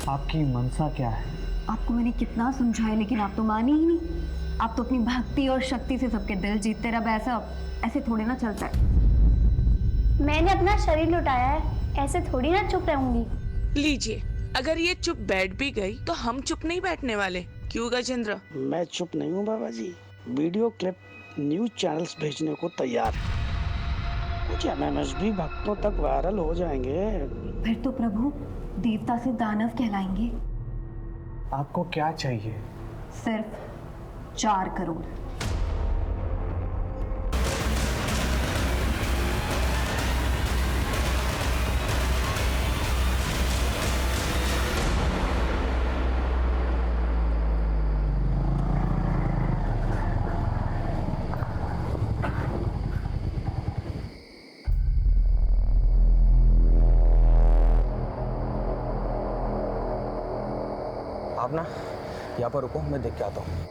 आपकी मनसा क्या है? आपको मैंने कितना समझाया लेकिन आप तो माने ही नहीं। आप तो अपनी भक्ति और शक्ति से सबके दिल जीतते रहे। अब ऐसे थोड़े ना चलता है। मैंने अपना शरीर लुटाया है, ऐसे थोड़ी ना चुप रहूंगी। लीजिए, अगर ये चुप बैठ भी गई तो हम चुप नहीं बैठने वाले। क्यों गजेंद्र? मैं चुप नहीं हूँ बाबा जी। वीडियो क्लिप न्यूज चैनल्स भेजने को तैयार है। कुछ एमएमएस भी भक्तों तक वायरल हो जाएंगे। फिर तो प्रभु देवता से दानव कहलाएंगे। आपको क्या चाहिए? सिर्फ 4 करोड़। आप ना यहाँ पर रुको, मैं देख के आता हूँ।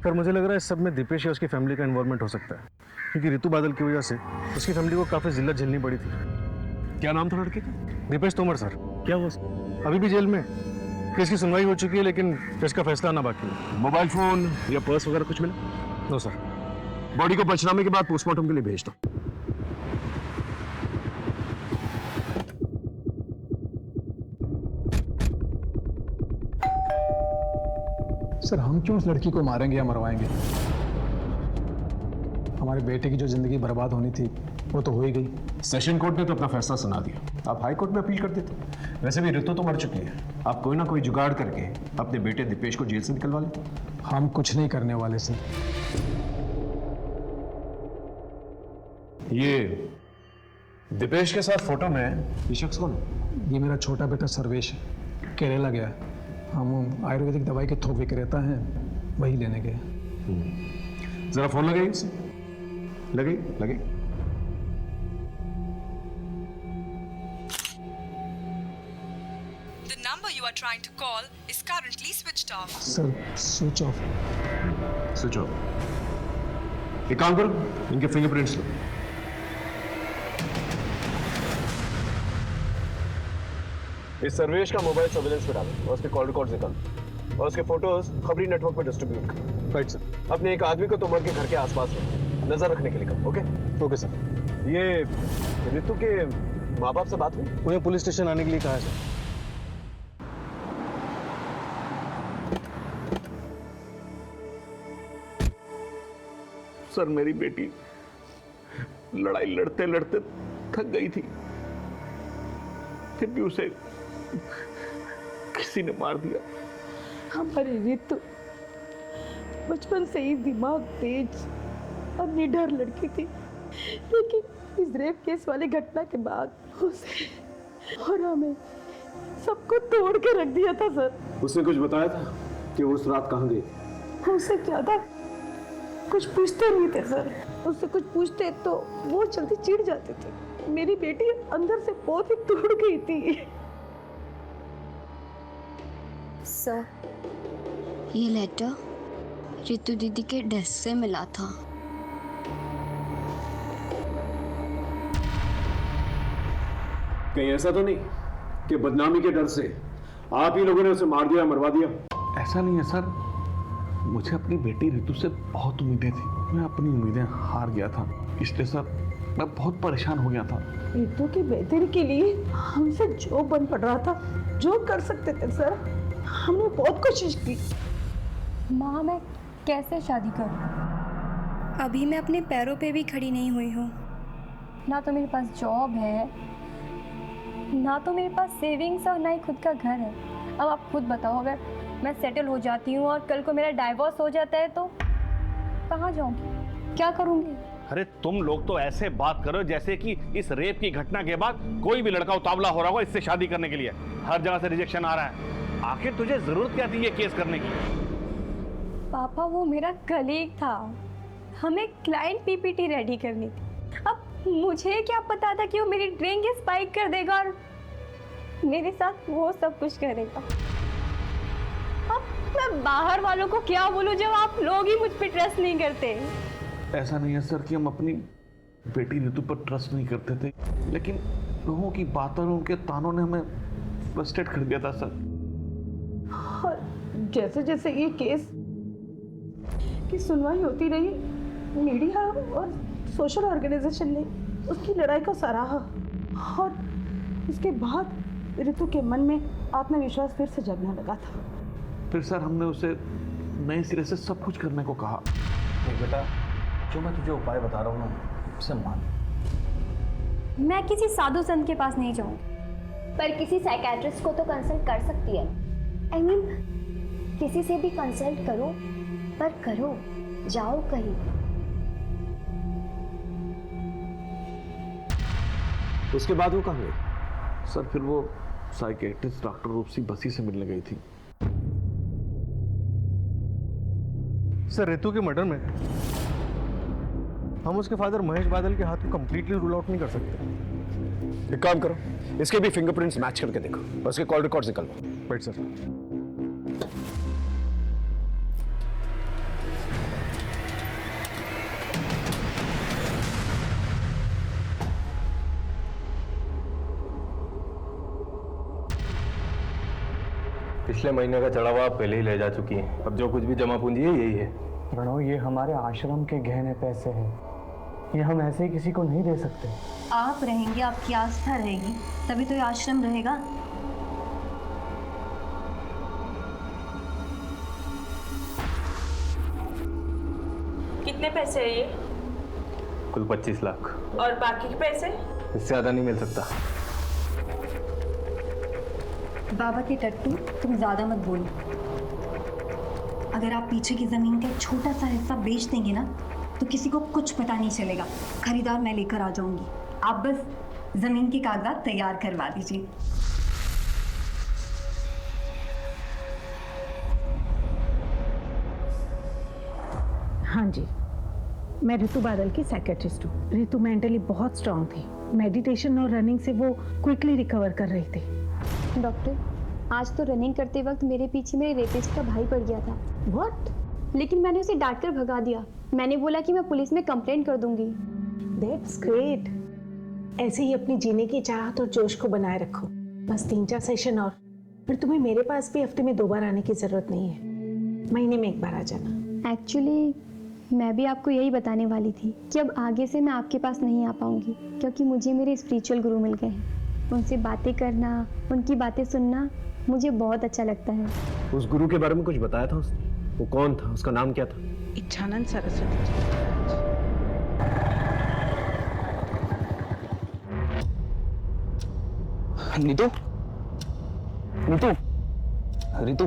पर मुझे लग रहा है इस सब में दीपेश या उसकी फैमिली का इन्वॉल्वमेंट हो सकता है, क्योंकि ऋतु बादल की वजह से उसकी फैमिली को काफी जिल्लत झेलनी पड़ी थी। क्या नाम था लड़के का? दीपेश तोमर सर। क्या हुआ? अभी भी जेल में। केस की सुनवाई हो चुकी है लेकिन केस का फैसला आना बाकी है। मोबाइल फोन या पर्स वगैरह कुछ मिला? No sir. बॉडी को पंचनामे के बाद पोस्टमार्टम के लिए भेज दो। सर हम क्यों उस लड़की को मारेंगे या मरवाएंगे? हमारे बेटे की जो जिंदगी बर्बाद होनी थी वो तो हो ही गई। सेशन कोर्ट ने तो अपना फैसला सुना दिया, आप हाई कोर्ट में अपील कर देते। वैसे भी ऋतु तो मर चुकी है, आप कोई ना कोई जुगाड़ करके अपने बेटे दीपेश को जेल से निकलवा लेते। हम कुछ नहीं करने वाले सर। ये दीपेश के साथ फोटो में ये शख्स कौन है? ये मेरा छोटा बेटा सर्वेश है, केरला गया है। हम आयुर्वेदिक दवाई के थोक विक्रेता हैं, वही लेने गए। जरा फोन लगाइए उसे। लगे लगे। The number you are trying to call is currently switched off. Sir switch off. Switch off. एक काम करो, इनके फिंगरप्रिंट्स लो। इस सर्वेश का मोबाइल सर्विलेंस पे डालो और उसके कॉल रिकॉर्ड्स निकालो और उसके फोटोज खबरी नेटवर्क पे डिस्ट्रीब्यूट करो। Right sir. अपने एक आदमी को तोमर के घर के आसपास रखो, नजर रखने के लिए करो। Okay okay sir. ये ऋतु के माँ बाप से बात हुई? उन्हें पुलिस स्टेशन आने के लिए कहा है सर। सर मेरी बेटी लड़ाई लड़ते लड़ते थक गई थी, फिर भी उसे किसी ने मार दिया। हमारी ऋतु बचपन से ही दिमाग तेज और निडर लड़की थी, लेकिन इस रेप केस वाली घटना के बाद उसे और हमें सबको तोड़ के रख दिया था सर। उसने कुछ बताया था कि वो उस रात कहाँ गई थी? उससे ज्यादा कुछ पूछते नहीं थे सर। उससे कुछ पूछते तो वो जल्दी चिढ़ जाते थे। मेरी बेटी अंदर से बहुत ही टूट गई थी। सर ये लेटर ऋतु दीदी के डेस्क से मिला था। कहीं ऐसा तो नहीं कि बदनामी के डर से आप ही लोगों ने उसे मार दिया, मरवा दिया? ऐसा नहीं है सर, मुझे अपनी बेटी ऋतु से बहुत उम्मीदें थी। मैं अपनी उम्मीदें हार गया था, इसलिए सर मैं बहुत परेशान हो गया था। ऋतु की बेहतरी के लिए हमसे जो बन पड़ रहा था, जो कर सकते थे सर, हमने बहुत कोशिश की। माँ मैं कैसे शादी करूँ? अभी मैं अपने पैरों पे भी खड़ी नहीं हुई हूँ। ना तो मेरे पास जॉब है, ना तो मेरे पास सेविंग्स और ना ही खुद का घर है। अब आप खुद बताओ, अगर मैं सेटल हो जाती हूँ और कल को मेरा डाइवोर्स हो जाता है तो कहाँ जाऊँगी, क्या करूँगी? अरे तुम लोग तो ऐसे बात करो जैसे कि इस रेप की घटना के बाद कोई भी लड़का उतावला हो रहा होगा इससे शादी करने के लिए। हर जगह से रिजेक्शन आ रहा है। आखिर तुझे जरूरत क्या थी ये केस करने की? पापा वो मेरा कलीग था, हमें क्लाइंट पीपीटी रेडी करनी थी। अब मुझे क्या पता था कि वो मेरी ड्रिंक स्पाइक कर देगा और मेरे साथ वो सब कुछ करेगा। अब मैं बाहर वालों को क्या बोलूं जब आप लोग ही मुझ पे ट्रस्ट नहीं करते। ऐसा नहीं है सर कि हम अपनी बेटी ऋतु पर ट्रस्ट नहीं करते थे, लेकिन लोगों की बातों और उनके तानों ने हमें फ्रस्ट्रेट कर दिया था सर। और जैसे जैसे ये केस की सुनवाई होती रही, मीडिया और सोशल ऑर्गेनाइजेशन ने उसकी लड़ाई को सराहा और इसके बाद ऋतु के मन में आत्मविश्वास फिर से जगने लगा था। फिर सर हमने उसे नए सिरे से सब कुछ करने को कहा। देख बेटा, जो मैं तुझे उपाय बता रहा हूँ ना, उसे मान। मैं किसी साधु संत के पास नहीं जाऊंगी, पर किसी साइकेट्रिस्ट को तो कंसल्ट कर सकती है। I mean, किसी से भी कंसल्ट करो, पर करो, जाओ कहीं। उसके बाद वो कहाँ गई? सर फिर वो साइकेट्रिस्ट डॉक्टर रूपसी बसी से मिलने गई थी। सर ऋतु के मर्डर में हम उसके फादर महेश बादल के हाथ को कंप्लीटली रूल आउट नहीं कर सकते। एक काम करो, इसके भी फिंगरप्रिंट्स मैच करके देखो और उसके कॉल रिकॉर्ड्स निकालो। Right sir. पिछले महीने का चढ़ा हुआ पहले ही ले जा चुकी है। अब जो कुछ भी जमा पूंजी है यही है। प्रणव, ये हमारे आश्रम के गहने पैसे हैं, ये हम ऐसे ही किसी को नहीं दे सकते। आप रहेंगे, आपकी आस्था रहेगी, तभी तो ये आश्रम रहेगा। कितने पैसे है ये? कुल 25 लाख। और बाकी के पैसे? इससे ज्यादा नहीं मिल सकता। बाबा के टट्टू, तुम ज्यादा मत बोलो। अगर आप पीछे की जमीन का एक छोटा सा हिस्सा बेच देंगे ना, तो किसी को कुछ पता नहीं चलेगा। खरीदार मैं लेकर आ जाऊंगी, आप बस जमीन के कागजात तैयार करवा दीजिए। हाँ जी, मैं ऋतु बादल की साइकेट्रिस्ट हूँ। ऋतु मेंटली बहुत स्ट्रांग थी, मेडिटेशन और रनिंग से वो क्विकली रिकवर कर रही थी। डॉक्टर, आज तो रनिंग करते वक्त मेरे पीछे मेरे रेपिस्ट का भाई पड़ गया था। व्हाट? लेकिन मैंने उसे डांट कर भगा दिया। मैंने बोला कि मैं पुलिस में कंप्लेंट कर दूंगी। That's great. ऐसे ही अपनी जीने की चाहत और जोश को बनाए रखो। बस 3-4 सेशन और फिर तुम्हें मेरे पास भी हफ्ते में 2 बार आने की जरूरत नहीं है, महीने में 1 बार आ जाना। एक्चुअली मैं भी आपको यही बताने वाली थी कि अब आगे से मैं आपके पास नहीं आ पाऊंगी, क्योंकि मुझे मेरे स्पिरिचुअल गुरु मिल गए हैं। उनसे बातें करना, उनकी बातें सुनना मुझे बहुत अच्छा लगता है। उस गुरु के बारे में कुछ बताया था उसने? वो कौन था? उसका नाम क्या था? इच्छानंद सरस्वती जी। नीतू, नीतू, ऋतु,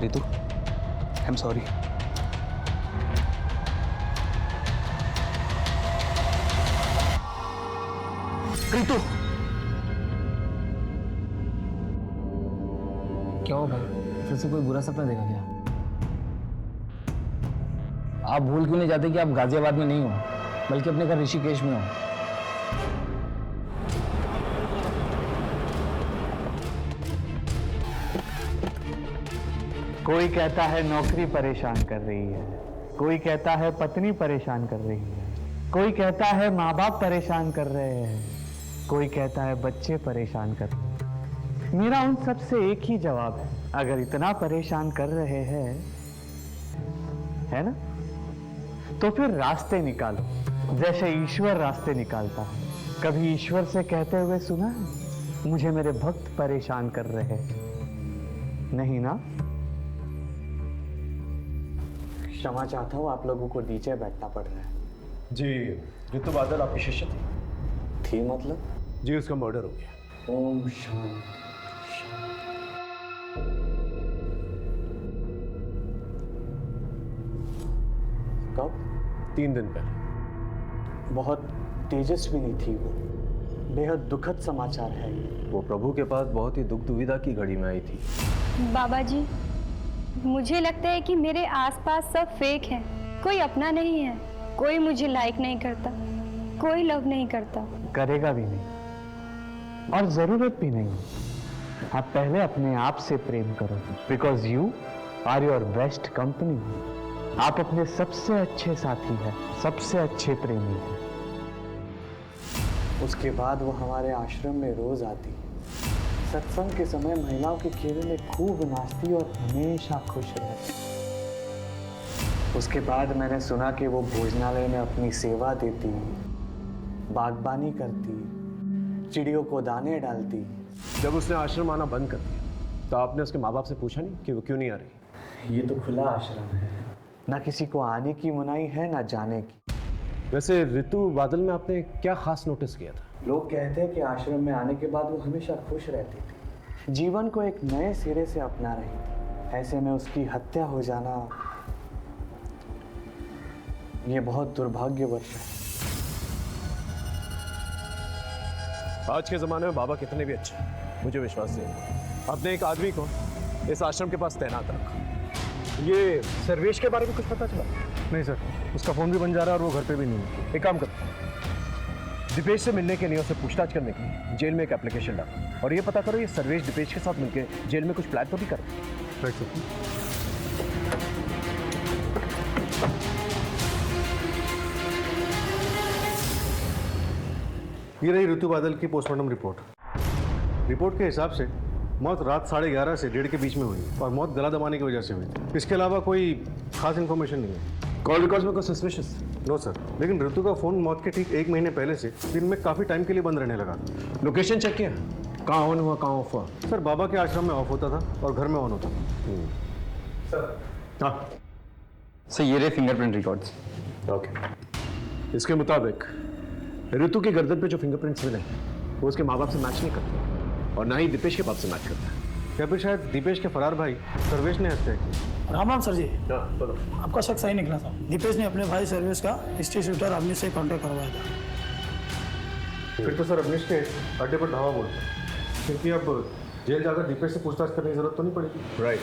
ऋतु, आई एम सॉरी। ऋतु, क्या हो भाई, फिर से कोई बुरा सपना देखा क्या? आप भूल क्यों नहीं जाते कि आप गाजियाबाद में नहीं हो, बल्कि अपने घर ऋषिकेश में हो? कोई कहता है नौकरी परेशान कर रही है, कोई कहता है पत्नी परेशान कर रही है, कोई कहता है माँ बाप परेशान कर रहे हैं, कोई कहता है बच्चे परेशान कर रहे हैं। मेरा उन सब से एक ही जवाब है, अगर इतना परेशान कर रहे हैं, है ना, तो फिर रास्ते निकालो, जैसे ईश्वर रास्ते निकालता है। कभी ईश्वर से कहते हुए सुना है, मुझे मेरे भक्त परेशान कर रहे हैं? नहीं ना? क्षमा चाहता हूँ, आप लोगों को नीचे बैठना पड़ रहा है। जी, ऋतु बादल आपकी शिष्य थी? थी मतलब? जी, उसका मर्डर हो गया। ओम शांति। कब? 3 दिन पहले। बहुत तेजस्विनी थी वो। बेहद दुखद समाचार है ये। वो प्रभु के पास बहुत ही दुख दुविधा की घड़ी में आई थी। बाबा जी, मुझे लगता है कि मेरे आसपास सब फेक है, कोई अपना नहीं है, कोई मुझे लाइक नहीं करता, कोई लव नहीं करता, करेगा भी नहीं और जरूरत भी नहीं। आप पहले अपने आप से प्रेम करो, because you are your best company. आप अपने सबसे अच्छे साथी हैं, सबसे अच्छे प्रेमी हैं। उसके बाद वो हमारे आश्रम में रोज आती, सत्संग के समय महिलाओं के घेरे में खूब नाचती और हमेशा खुश रहती। उसके बाद मैंने सुना कि वो भोजनालय में अपनी सेवा देती, बागबानी करती, चिड़ियों को दाने डालती। जब उसने आश्रम आना बंद कर दिया तो आपने उसके माँ बाप से पूछा नहीं कि वो क्यों नहीं आ रही? ये तो खुला आश्रम है, ना किसी को आने की मनाही है ना जाने की। वैसे ऋतु बादल में आपने क्या खास नोटिस किया था? लोग कहते हैं कि आश्रम में आने के बाद वो हमेशा खुश रहती थी, जीवन को एक नए सिरे से अपना रही थी। ऐसे में उसकी हत्या हो जाना ये बहुत दुर्भाग्यवश है। आज के ज़माने में बाबा कितने भी अच्छे, मुझे विश्वास नहीं आपने एक आदमी को इस आश्रम के पास तैनात रखा। ये सर्वेश के बारे में कुछ पता चला? नहीं सर, उसका फ़ोन भी बन जा रहा है और वो घर पे भी नहीं है। एक काम करो, दीपेश से मिलने के लिए, उससे पूछताछ करने के लिए जेल में एक एप्लीकेशन डालो और ये पता करो ये सर्वेश दीपेश के साथ मिलकर जेल में कुछ प्लान तो भी करे। Right sir. ये रही ऋतु बादल की पोस्टमार्टम रिपोर्ट। रिपोर्ट के हिसाब से मौत रात 11:30 से 1:30 के बीच में हुई और मौत गला दबाने की वजह से हुई। इसके अलावा कोई खास इन्फॉर्मेशन नहीं है। कॉल रिकॉर्ड्स में कोई सस्पिशियस? नो सर, लेकिन ऋतु का फ़ोन मौत के ठीक 1 महीने पहले से दिन में काफ़ी टाइम के लिए बंद रहने लगा। लोकेशन चेक किया? कहाँ ऑन हुआ, कहाँ ऑफ हुआ? सर, बाबा के आश्रम में ऑफ होता था और घर में ऑन होता था। सर हाँ सर, ये रहे फिंगरप्रिंट रिकॉर्ड्स। ओके, इसके मुताबिक ऋतु के गर्दन पे जो फिंगरप्रिंट्स मिले वो उसके माँ बाप से मैच नहीं करते और ना ही दीपेश के बाप से मैच करता है। या फिर शायद दीपेश के फरार भाई सर्वेश ने हत्या की। राम राम सर जी। बोलो। आपका शक सही निकला था। दीपेश ने अपने भाई सर्वेश का हिस्ट्री शूटर अवनीश से कांटेक्ट करवाया था। फिर तो सर अवनीश के अड्डे पर धावा बोलते, क्योंकि अब जेल जाकर दीपेश से पूछताछ करने की जरूरत तो नहीं पड़ेगी। राइट।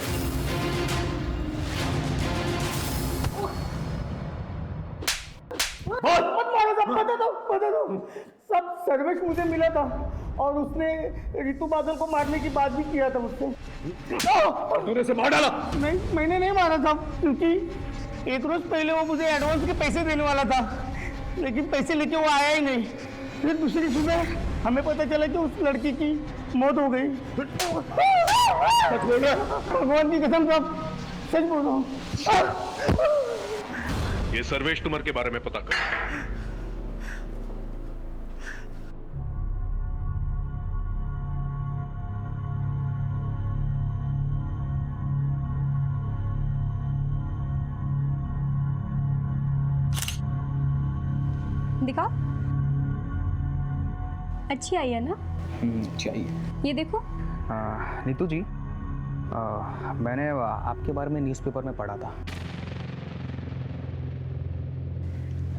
बता दो सब सर्वेश मुझे मिला था और उसने ऋतु बादल को मारने की बात भी किया था मुझसे। तूने उसे मार डाला? नहीं, मैंने नहीं मारा था, क्योंकि एक रोज पहले वो मुझे एडवांस के पैसे देने वाला था, लेकिन पैसे लेके वो आया ही नहीं। फिर दूसरी सुबह हमें पता चला कि उस लड़की की मौत हो गई। सच बोल रहा? भगवान की कसम साहब, सच बोल रहा हूँ। ये सर्वेश तुमर के बारे में पता कर। दिखा, अच्छी आई है ना? अच्छी आई है। ये देखो। नीतू जी, मैंने आपके बारे में न्यूज़पेपर में पढ़ा था।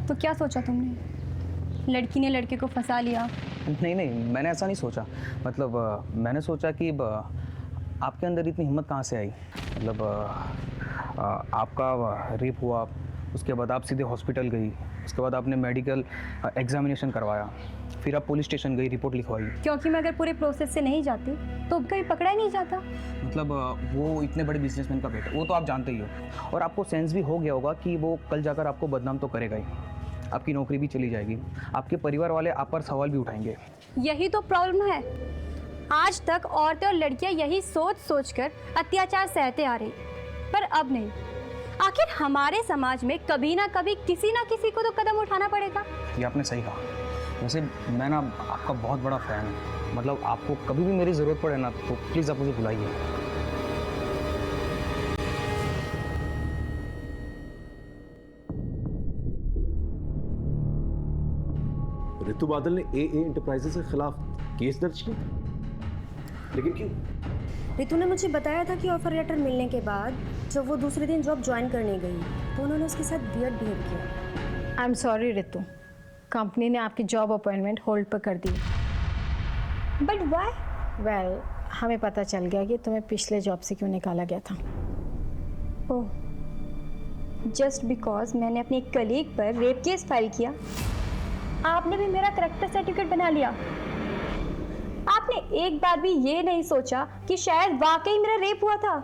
तो क्या सोचा तुमने? लड़की ने लड़के को फंसा लिया? नहीं, मैंने ऐसा नहीं सोचा। मतलब मैंने सोचा कि आपके अंदर इतनी हिम्मत कहाँ से आई। मतलब आपका रेप हुआ, उसके बाद आप सीधे हॉस्पिटल गई, उसके बाद आपने मेडिकल एग्जामिनेशन करवाया, फिर आप पुलिस स्टेशन गई, रिपोर्ट लिखवाई। क्योंकि मैं अगर पूरे प्रोसेस से नहीं जाती तो अब कहीं पकड़ा ही नहीं जाता। मतलब वो इतने बड़े बिजनेसमैन का बेटा, वो तो आप जानते ही हो। और आपको सेंस भी हो गया होगा कि वो कल जाकर आपको बदनाम तो करेगा ही, आपकी नौकरी भी चली जाएगी, आपके परिवार वाले आप पर सवाल भी उठाएंगे। यही तो प्रॉब्लम है। आज तक औरतें और लड़कियां यही सोच कर अत्याचार सहते आ रही, पर अब नहीं। आखिर हमारे समाज में कभी ना कभी किसी ना किसी को तो कदम उठाना पड़ेगा। ये आपने सही कहा। वैसे मैं ना आपका बहुत बड़ा फ़ैन हूँ। मतलब आपको कभी भी मेरी ज़रूरत पड़े ना तो प्लीज़ आप मुझे बुलाइए। ऋतु बादल ने AA एंटरप्राइजेस के खिलाफ केस दर्ज किया, लेकिन क्यों? ऋतु ने मुझे बताया था कि ऑफर लेटर मिलने के बाद जब वो दूसरे दिन जॉब ज्वाइन करने गई तो उन्होंने उसके साथ वियर्ड बिहेव किया। I am sorry Ritu, company ने आपकी जॉब अपॉइंटमेंट होल्ड पर कर दी। But why? वेल, हमें पता चल गया कि तुम्हें पिछले जॉब से क्यों निकाला गया था। ओह, जस्ट बिकॉज मैंने अपने एक कलीग पर रेप केस फाइल किया, आपने भी मेरा करेक्टर सर्टिफिकेट बना लिया। आपने एक बार भी ये नहीं सोचा कि शायद वाकई मेरा रेप हुआ था।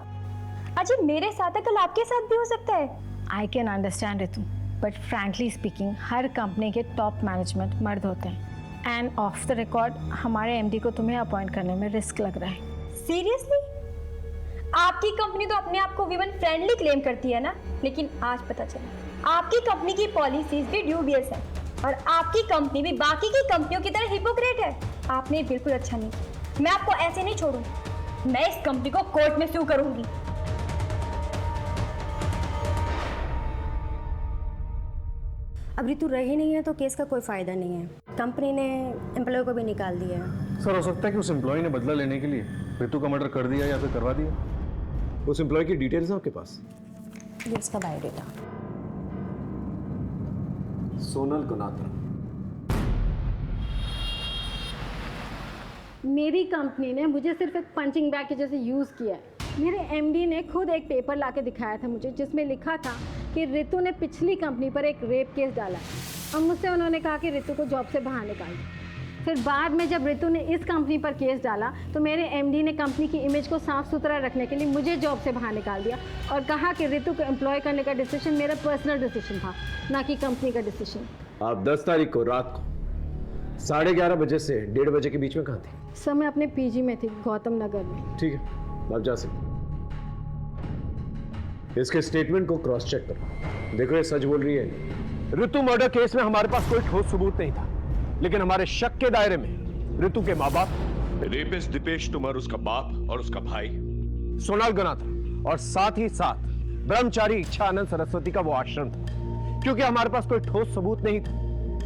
अजी मेरे साथ है, कल आपके साथ भी हो सकता है। I can understand Ritu, but frankly speaking her company के टॉप मैनेजमेंट मर्द होते हैं, एंड ऑफ द रिकॉर्ड हमारे एमडी को तुम्हें अपॉइंट करने में रिस्क लग रहा है। सीरियसली? आपकी कंपनी तो अपने आप को वीमन फ्रेंडली क्लेम करती है ना, लेकिन आज पता चला आपकी कंपनी की पॉलिसीज भी ड्यूबियस है और आपकी कंपनी भी बाकी की कंपनियों की तरह हिपोक्रेट है। आपने बिल्कुल अच्छा नहीं किया। मैं आपको ऐसे नहीं छोड़ूंगी, मैं इस कंपनी को कोर्ट में सू करूंगी। अब ऋतु रही नहीं है तो केस का कोई फायदा नहीं है। कंपनी ने एम्प्लॉय को भी निकाल दिया है। सर, हो सकता है कि उस एम्प्लॉय ने बदला लेने के लिए ऋतु का मर्डर कर दिया या फिर करवा दिया। उस एम्प्लॉय की डिटेल्स है आपके पास? ये उसका बायोडेटा। सोनल गुनात्रा। मेरी कंपनी ने मुझे सिर्फ एक पंचिंग बैग के जैसे यूज़ किया है। मेरे एमडी ने खुद एक पेपर लाके दिखाया था मुझे, जिसमें लिखा था कि ऋतु ने पिछली कंपनी पर एक रेप केस डाला और मुझसे उन्होंने कहा कि ऋतु को जॉब से बाहर निकाल दो। फिर बाद में जब ऋतु ने इस कंपनी पर केस डाला तो मेरे एमडी ने कंपनी की इमेज को साफ सुथरा रखने के लिए मुझे जॉब से बाहर निकाल दिया और कहा कि ऋतु को एम्प्लॉय करने का डिसीजन मेरा पर्सनल डिसीजन था, ना कि कंपनी का डिसीजन। आप 10 तारीख को रात को 11:30 बजे से 1:30 बजे के बीच में कहाँ थी? सर, मैं अपने पीजी में थी, गौतम नगर में। ठीक है, आप जा सकते। इसके स्टेटमेंट को क्रॉस चेक करो, देखो ये सच बोल रही है। ऋतु मर्डर केस में हमारे पास कोई ठोस सबूत नहीं था, लेकिन हमारे शक के दायरे में ऋतु के माँ बाप, रेपिस्ट दीपेश तुमर, उसका बाप और उसका भाई सोनाल गुनात्रा और साथ ही साथ ब्रह्मचारी इच्छानंद सरस्वती का वो आश्रम था। क्योंकि हमारे पास कोई ठोस सबूत नहीं था,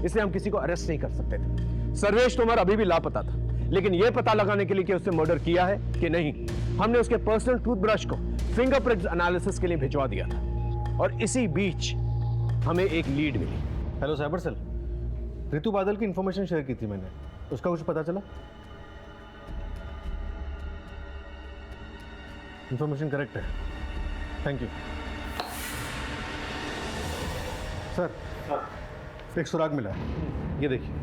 इसलिए हम किसी को अरेस्ट नहीं कर सकते थे। सर्वेश तोमर अभी भी लापता था, लेकिन यह पता लगाने के लिए कि उसने मर्डर किया है कि नहीं, हमने उसके पर्सनल टूथब्रश को फिंगरप्रिंट एनालिसिस के लिए भिजवा दिया था। और इसी बीच हमें एक लीड मिली। हेलो साइबर सेल, ऋतु बादल की इंफॉर्मेशन शेयर की थी मैंने, उसका कुछ पता चला? इंफॉर्मेशन करेक्ट है, थैंक यू सर। एक सुराग मिला है, ये देखिए।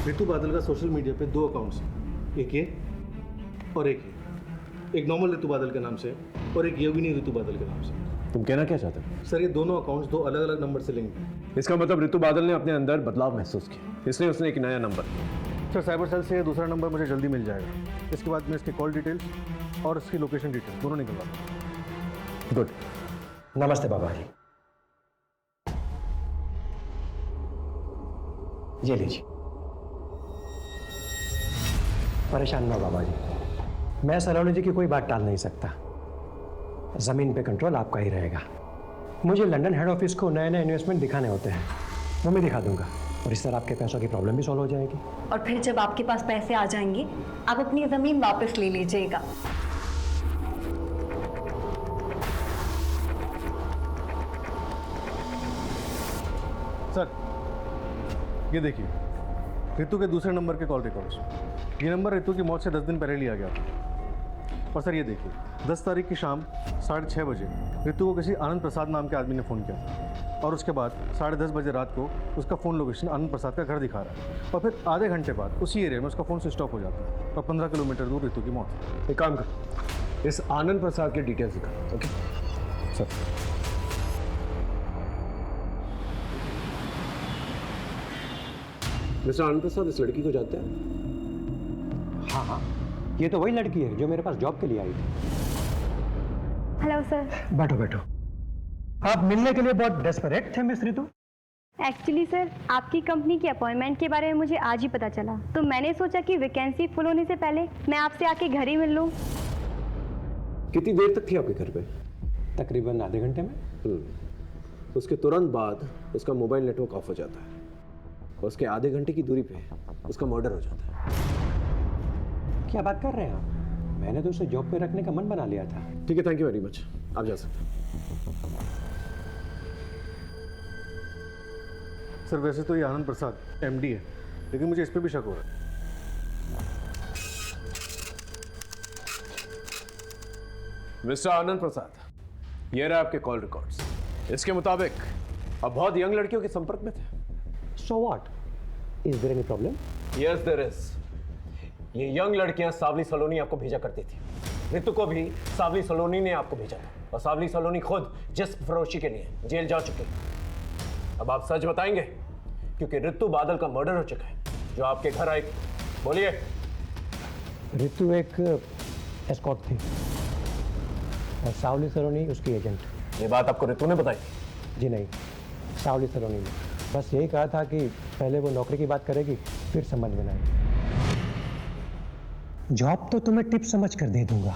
ऋतु बादल का सोशल मीडिया पे 2 अकाउंट्स हैं, एक ये और एक ये। एक नॉर्मल ऋतु बादल के नाम से और एक योगिनी ऋतु बादल के नाम से। तुम कहना क्या चाहते हो? सर, ये दोनों अकाउंट्स 2 अलग अलग नंबर से लिंक हैं। इसका मतलब ऋतु बादल ने अपने अंदर बदलाव महसूस किया, इसलिए उसने एक नया नंबर। सर, साइबर सेल से ये दूसरा नंबर मुझे जल्दी मिल जाएगा। इसके बाद मैं इसके कॉल डिटेल्स और इसकी लोकेशन डिटेल्स दोनों निकलवा दूँ। गुड। नमस्ते बाबा जी। ये लीजिए। परेशान ना बाबा जी, मैं सलोनी जी की कोई बात टाल नहीं सकता। ज़मीन पे कंट्रोल आपका ही रहेगा। मुझे लंदन हेड ऑफिस को नए नए इन्वेस्टमेंट दिखाने होते हैं, वो मैं दिखा दूंगा और इस तरह आपके पैसों की प्रॉब्लम भी सॉल्व हो जाएगी। और फिर जब आपके पास पैसे आ जाएंगे, आप अपनी ज़मीन वापस ले लीजिएगा। सर, ये देखिए ऋतु के दूसरे नंबर के कॉल रिकॉर्ड्स। ये नंबर ऋतु की मौत से 10 दिन पहले लिया गया था। और सर ये देखिए, 10 तारीख की शाम 6:30 बजे ऋतु को किसी आनंद प्रसाद नाम के आदमी ने फ़ोन किया था और उसके बाद 10:30 बजे रात को उसका फ़ोन लोकेशन आनंद प्रसाद का घर दिखा रहा है। और फिर आधे घंटे बाद उसी एरिया में उसका फ़ोन स्विच ऑफ हो जाता है और 15 किलोमीटर दूर ऋतु की मौत। एक काम कर, इस आनंद प्रसाद के डिटेल्स दिखा। Okay sir. मिस्टर आनंद प्रसाद इस लड़की को जानते हैं? हाँ हाँ, ये तो वही लड़की है जो मेरे पास जॉब के लिए आई थी। Hello sir. बैठो बैठो। आप मिलने के लिए बहुत डेस्परेट थे मिस ऋतु? एक्चुअली सर, आपकी कंपनी की अपॉइंटमेंट के बारे में मुझे आज ही पता चला, तो मैंने सोचा कि वैकेंसी फुल होने से पहले मैं आपसे आके घर ही मिल लूँ। कितनी देर तक थी आपके घर पे? तकरीबन आधे घंटे में। उसके तुरंत बाद उसका मोबाइल नेटवर्क ऑफ हो जाता है, उसके आधे घंटे की दूरी पे उसका मर्डर हो जाता है। क्या बात कर रहे हैं आप? मैंने तो उसे जॉब पे रखने का मन बना लिया था। ठीक है, थैंक यू वेरी मच, आप जा सकते हैं। सर वैसे तो ये आनंद प्रसाद एमडी है, लेकिन मुझे इस पे भी शक हो रहा है। मिस्टर आनंद प्रसाद, ये रहे आपके कॉल रिकॉर्ड्स। इसके मुताबिक आप बहुत यंग लड़कियों के संपर्क में थे। So what, is there any problem? Yes there is. ये यंग लड़कियां सावली सलोनी आपको भेजा करती थी। ऋतु को भी सावली सलोनी ने आपको भेजा था, और सावली सलोनी खुद जिस्म फरोशी के लिए जेल जा चुकी है। अब आप सच बताएंगे, क्योंकि ऋतु बादल का मर्डर हो चुका है जो आपके घर आई। बोलिए। ऋतु एक एस्कॉर्ट थी और सावली सलोनी उसकी एजेंट। ये बात आपको ऋतु ने बताई? जी नहीं, सावली सलोनी ने बस यही कहा था कि पहले वो नौकरी की बात करेगी, फिर समझ में आएगी। जॉब तो तुम्हें टिप समझ कर दे दूंगा,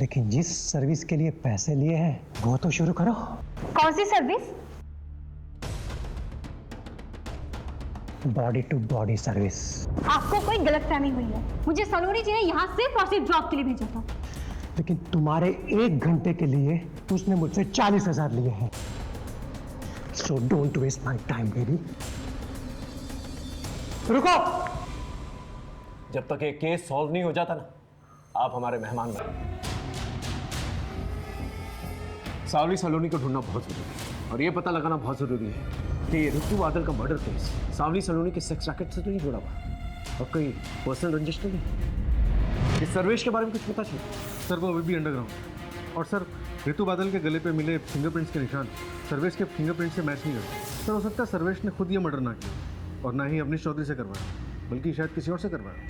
लेकिन जिस सर्विस के लिए पैसे लिए हैं वो तो शुरू करो। कौन सी service? Body to body service. आपको कोई गलतफहमी हुई है। मुझे सलोनी जी ने यहाँ सिर्फ और सिर्फ जॉब के लिए भेजा था। लेकिन तुम्हारे 1 घंटे के लिए उसने मुझसे 40,000 लिए हैं। So don't waste my time baby. रुको। जब तक ये केस सॉल्व नहीं हो जाता ना, आप हमारे मेहमान बने। सावली सलोनी को ढूंढना बहुत जरूरी है, और ये पता लगाना बहुत जरूरी है कि ऋतु बादल का मर्डर केस सावली सलोनी के सेक्स रैकेट से तो नहीं जुड़ा हुआ, और कोई पर्सनल रंजिश तो नहीं। इस सर्वेश के बारे में कुछ पता चला? सर वो अभी भी अंडरग्राउंड। और सर ऋतु बादल के गले पे मिले फिंगरप्रिंट्स के निशान सर्वेश के फिंगरप्रिंट से मैच नहीं करते। सर हो सकता है सर्वेश ने खुद ये मर्डर ना किया, और ना ही अवनीश चौधरी से करवाया, बल्कि शायद किसी और से करवाया।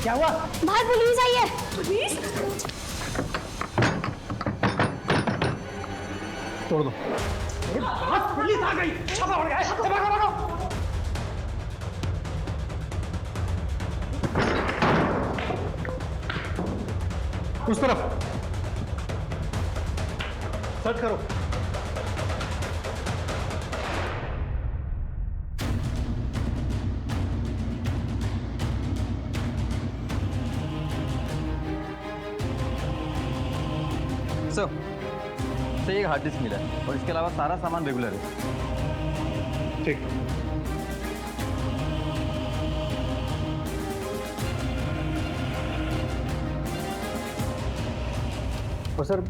क्या हुआ? बाहर पुलिस आई है। पुलिस? तोड़ दो। पुलिस आ गई। छापा पड़ गया। भागो। उस तरफ सर्च करो। सर एक हार्ड डिस्क मिला है, और इसके अलावा सारा सामान रेगुलर है। ठीक। और सर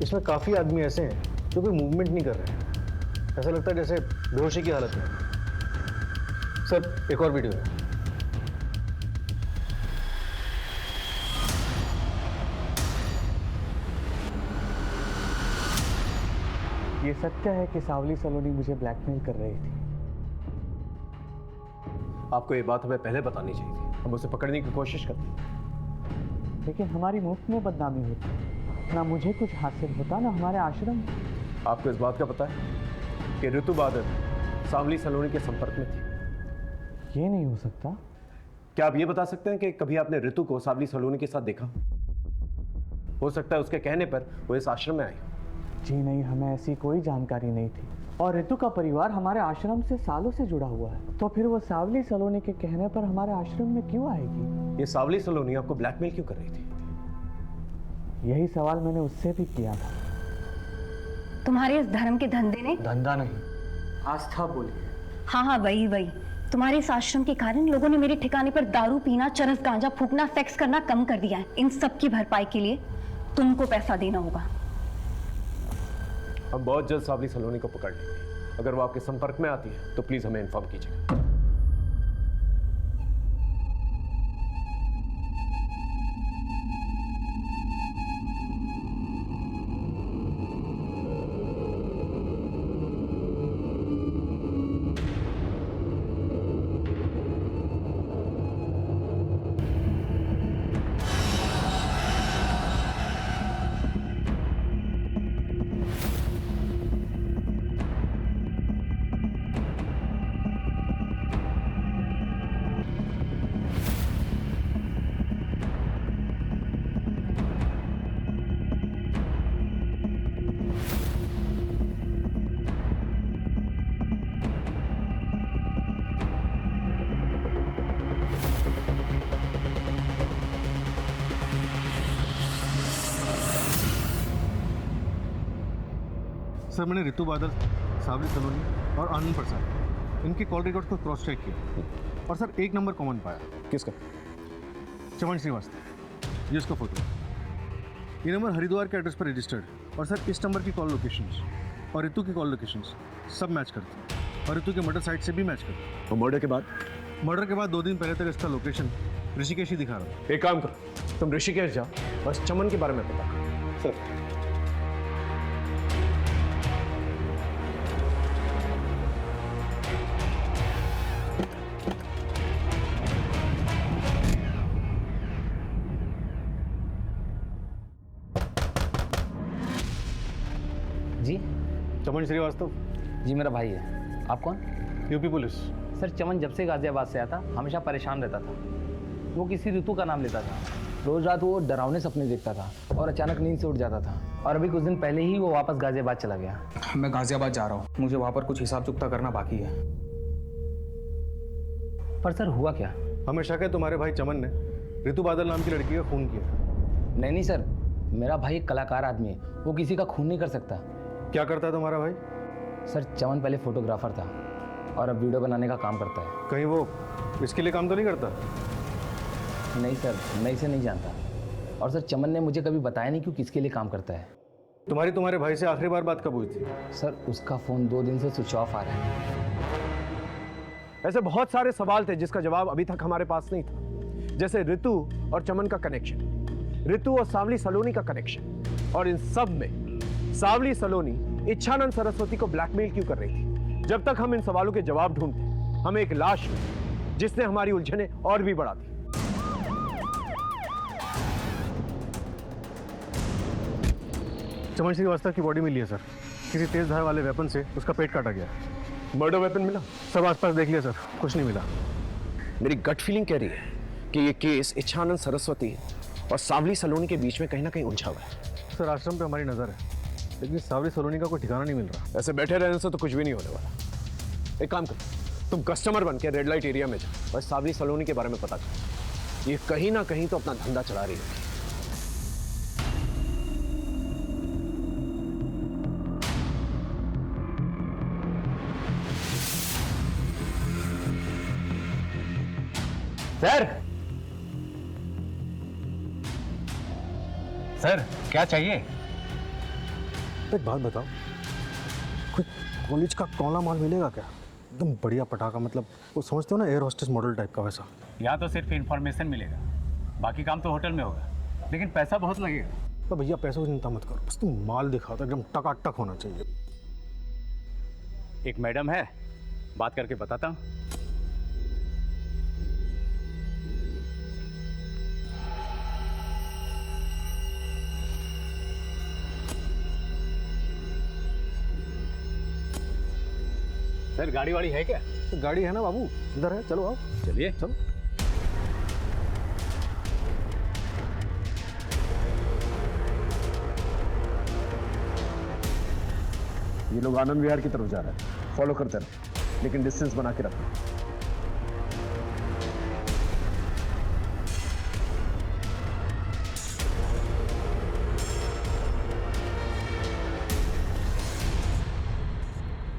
इसमें काफ़ी आदमी ऐसे हैं जो कोई मूवमेंट नहीं कर रहे हैं। ऐसा लगता है जैसे बेहोशी की हालत में। सर एक और वीडियो है। ये सत्य है कि सावली सलोनी मुझे ब्लैकमेल कर रही थी। आपको ये बात हमें पहले बतानी चाहिए थी, हम उसे पकड़ने की कोशिश करते, लेकिन हमारी मुफ्त में बदनामी होती, ना मुझे कुछ हासिल होता ना हमारे आश्रम। आपको इस बात का पता है कि ऋतु बादल सावली सलोनी के संपर्क में थी? ये नहीं हो सकता। क्या आप ये बता सकते हैं कि कभी आपने ऋतु को सावली सलोनी के साथ देखा? हो सकता है उसके कहने पर वो इस आश्रम में आई। जी नहीं, हमें ऐसी कोई जानकारी नहीं थी, और ऋतु का परिवार हमारे आश्रम से सालों से जुड़ा हुआ है, तो फिर वो सावली सलोनी के कहने पर हमारे आश्रम में क्यों आएगी? ये सावली सलोनी आपको ब्लैकमेल क्यों कर रही थी? यही सवाल मैंने उससे भी किया था। तुम्हारे इस धर्म के धंधे ने, धंधा नहीं, आस्था बोलिए। हाँ वही तुम्हारे इस आश्रम के कारण लोगों ने मेरे ठिकाने पर दारू पीना, चरस गांजा फूकना, सेक्स करना कम कर दिया है। इन सब की भरपाई के लिए तुमको पैसा देना होगा। हम बहुत जल्द सावली सलोनी को पकड़ लेंगे। अगर वो आपके संपर्क में आती है तो प्लीज हमें इन्फॉर्म कीजिएगा। सर मैंने रितु बादल, सावली सलोनी और आनंद प्रसाद इनके कॉल रिकॉर्ड को क्रॉस चेक किया और सर एक नंबर कॉमन पाया। किसका? चमन श्रीवास्तव, ये उसका फोटो। ये नंबर हरिद्वार के एड्रेस पर रजिस्टर्ड और सर इस नंबर की कॉल लोकेशंस और रितु की कॉल लोकेशंस सब मैच करते हैं और रितु के मर्डर साइट से भी मैच करते हैं। और मर्डर के बाद? मर्डर के बाद 2 दिन पहले तक इसका लोकेशन ऋषिकेश ही दिखा रहा। एक काम करो, तुम ऋषिकेश जाओ और इस चमन के बारे में पता करो। सर जी चमन श्रीवास्तव। जी मेरा भाई है। आप कौन? UP police. सर चमन जब से गाजियाबाद से आया था हमेशा परेशान रहता था। वो किसी ऋतु का नाम लेता था। रोज रात वो डरावने सपने देखता था और अचानक नींद से उठ जाता था। और अभी कुछ दिन पहले ही वो वापस गाजियाबाद चला गया। मैं गाजियाबाद जा रहा हूँ, मुझे वहाँ पर कुछ हिसाब चुकता करना बाकी है। पर सर हुआ क्या? हमें शक है तुम्हारे भाई चमन ने रितु बादल नाम की लड़की का खून किया। नहीं सर, मेरा भाई एक कलाकार आदमी है, वो किसी का खून नहीं कर सकता। क्या करता है तुम्हारा भाई? सर चमन पहले फोटोग्राफर था और अब वीडियो बनाने का काम करता है। कहीं वो इसके लिए काम तो नहीं करता? नहीं सर, मैं इसे नहीं जानता। और सर चमन ने मुझे कभी बताया नहीं कि किसके लिए काम करता है। तुम्हारे भाई से आखिरी बार बात कब हुई थी? सर उसका फ़ोन 2 दिन से स्विच ऑफ आ रहा है। ऐसे बहुत सारे सवाल थे जिसका जवाब अभी तक हमारे पास नहीं था, जैसे रितु और चमन का कनेक्शन, रितु और सावली सलोनी का कनेक्शन, और इन सब में सावली सलोनी इच्छानंद सरस्वती को ब्लैकमेल क्यों कर रही थी। जब तक हम इन सवालों के जवाब ढूंढते हमें एक लाश मिली जिसने हमारी उलझने और भी बढ़ा दी। चमन श्रीवास्तव की बॉडी मिली है सर, किसी तेज धार वाले वेपन से उसका पेट काटा गया। मर्डर वेपन मिला? सब आसपास देख लिया सर, कुछ नहीं मिला। मेरी गट फीलिंग कह रही है कि ये केस इच्छानंद सरस्वती और सावली सलोनी के बीच में कहीं ना कहीं उलझा हुआ है। सर आश्रम पे हमारी नजर है, लेकिन सावली सलोनी का कोई ठिकाना नहीं मिल रहा। ऐसे बैठे रहने से तो कुछ भी नहीं होने वाला। एक काम करो, तुम कस्टमर बन के रेड लाइट एरिया में जाओ और सावली सलोनी के बारे में पता करो। ये कहीं ना कहीं तो अपना धंधा चला रही होगी। सर क्या चाहिए? एक बात बताओ, कोई कॉलेज का कौला माल मिलेगा क्या? एकदम बढ़िया पटाखा, मतलब वो समझते हो ना, एयर होस्टेस मॉडल टाइप का वैसा। यहाँ तो सिर्फ इन्फॉर्मेशन मिलेगा, बाकी काम तो होटल में होगा, लेकिन पैसा बहुत लगेगा। तो भैया पैसों की चिंता मत करो, बस तुम माल दिखाओ तो एकदम टकाटक होना चाहिए। एक मैडम है, बात करके बताता हूँ। सर गाड़ी वाड़ी है क्या? तो गाड़ी है ना बाबू, इधर है, चलो आओ। चलिए चलो। ये लोग आनंद विहार की तरफ जा रहे हैं, फॉलो करते रहो, लेकिन डिस्टेंस बना के रखो।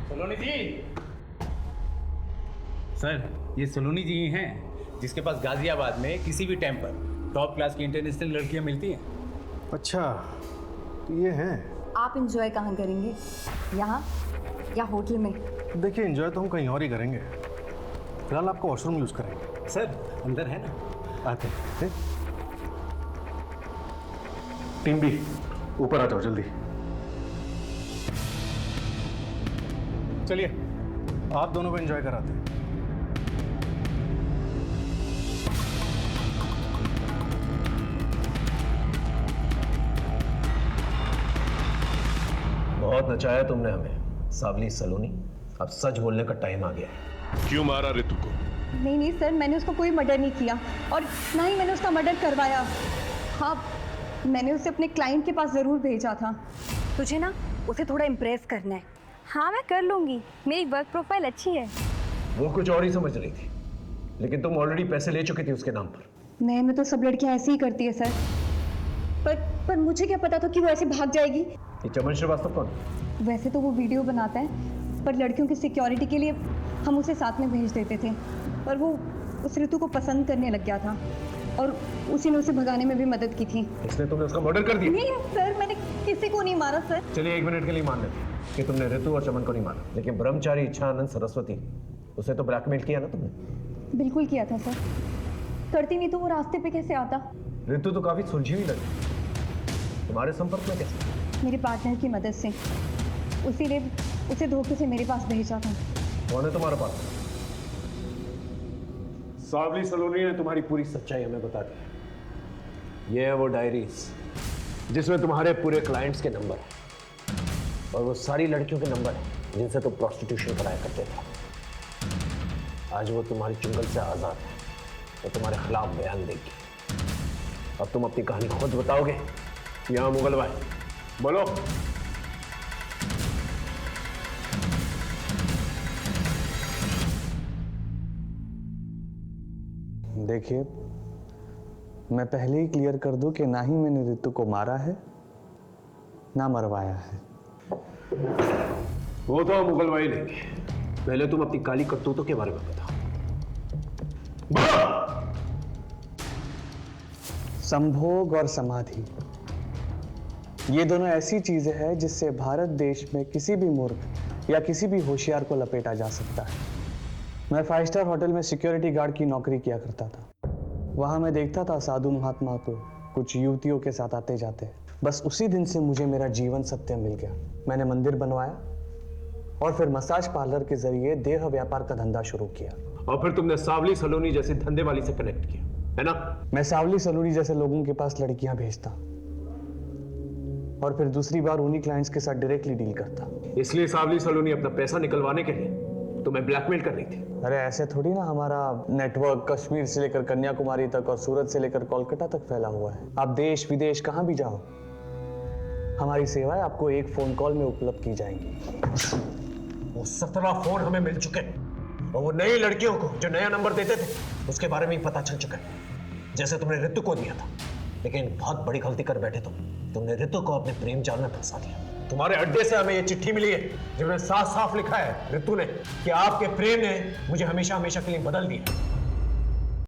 सलोनी जी। सर ये सलोनी जी ही हैं जिसके पास गाजियाबाद में किसी भी टाइम पर टॉप क्लास की इंटरनेशनल लड़कियां मिलती हैं। अच्छा तो ये हैं। आप इंजॉय कहाँ करेंगे, यहाँ या होटल में? देखिए इंजॉय तो हम कहीं और ही करेंगे, फिलहाल आपका वॉशरूम यूज करेंगे। सर अंदर है ना? आते हैं। टीम बी ऊपर आ जाओ जल्दी। चलिए आप दोनों को एंजॉय कराते हैं। बहुत नचाया तुमने हमें सावली सलोनी, अब सच बोलने का टाइम आ गया है। क्यों मारा रितु को? नहीं सर, मैंने उसको कोई मर्डर नहीं किया और ना ही मैंने उसका मर्डर करवाया। हाँ, मैंने उसे अपने क्लाइंट के पास ज़रूर भेजा था। तुझे ना उसे थोड़ा इम्प्रेस करना है। हाँ मैं कर लूँगी, मेरी वर्क प्रोफाइल अच्छी है। वो कुछ और ही समझ रही थी, लेकिन तुम ऑलरेडी पैसे ले चुकी थी उसके नाम पर। नए में तो सब लड़कियां ऐसे ही करती है सर, पर मुझे क्या पता था कि वो ऐसे भाग जाएगी। ये चमन श्रीवास्तव कौन? वैसे तो वो वीडियो बनाता है, पर लड़कियों की सिक्योरिटी के लिए हम उसे साथ में भेज देते थे। पर वो उस ऋतु को पसंद करने लग गया था और उसी ने उसे भगाने में भी मदद की थी। इसने तुमने उसका मर्डर कर दिया? नहीं सर, मैंने किसी को नहीं मारा सर। चलिए 1 मिनट के लिए मान लेते हैं कि तुमने ऋतु और चमन को नहीं मारा, लेकिन ब्रह्मचारी इच्छानंद सरस्वती, उसे तो ब्लैकमेल किया ना तुमने? बिल्कुल किया था सर। करती नहीं तो वो रास्ते पे कैसे आता? ऋतु तो काफी सुलझी हुई लगी, तुम्हारे संपर्क में कैसे? मेरे पार्टनर की मदद से। उसी ने उसे धोखे से मेरे पास भेजा था। कौन है तुम्हारे पास? सावली सलोनी ने तुम्हारी पूरी सच्चाई हमें बता दी। ये है वो डायरीज जिसमें तुम्हारे पूरे क्लाइंट्स के नंबर हैं और वो सारी लड़कियों के नंबर हैं जिनसे तुम प्रोस्टिट्यूशन कराया करते थे। आज वो तुम्हारी चुंगल से आजाद है तो तुम्हारे खिलाफ बयान देगी। अब तुम अपनी कहानी खुद बताओगे या मुगल भाई? बोलो। देखिए, मैं पहले ही क्लियर कर दूं कि ना ही मैंने ऋतु को मारा है ना मरवाया है। वो तो मुगल भाई लेंगे, पहले तुम अपनी काली करतूतों के बारे में बताओ। संभोग और समाधि, ये दोनों ऐसी चीजें हैं जिससे भारत देश में किसी भी मूर्ख या किसी भी होशियार को लपेटा जा सकता है। मैं 5 स्टार होटल में सिक्योरिटी गार्ड की नौकरी किया करता था। वहां मैं देखता था साधु महात्मा को कुछ युवतियों के साथ आते जाते। बस उसी दिन से मुझे मेरा जीवन सत्य मिल गया। मैंने मंदिर बनवाया और फिर मसाज पार्लर के जरिए देह व्यापार का धंधा शुरू किया। और फिर तुमने सावली सलोनी जैसे धंधे वाली से कनेक्ट किया, है ना? मैं सावली सलोनी जैसे लोगों के पास लड़कियां भेजता और फिर दूसरी बार उन्हीं क्लाइंट्स के साथ डायरेक्टली डील करता। इसलिए सावली सलोनी अपना पैसा निकलवाने के लिए तुम्हें ब्लैकमेल कर रही थी? अरे ऐसे थोड़ी ना, हमारा नेटवर्क कश्मीर से लेकर कन्याकुमारी तक और सूरत से लेकर कोलकाता तक फैला हुआ है। आप देश विदेश कहां भी जाओ, हमारी सेवाएं आपको एक फोन कॉल में उपलब्ध की जाएंगी। वो 17 फोन हमें मिल चुके हैं और वो नई लड़कियों को जो नया नंबर देते थे उसके बारे में ही पता चल चुका है, जैसे तुमने ऋतु को दिया था। लेकिन बहुत बड़ी गलती कर बैठे तुमने ऋतु को अपने प्रेम जाल में फंसा दिया। तुम्हारे अड्डे से हमें ये चिट्ठी मिली है जिसमें साफ साफ लिखा है ऋतु ने कि आपके प्रेम ने मुझे हमेशा हमेशा के लिए बदल दिया।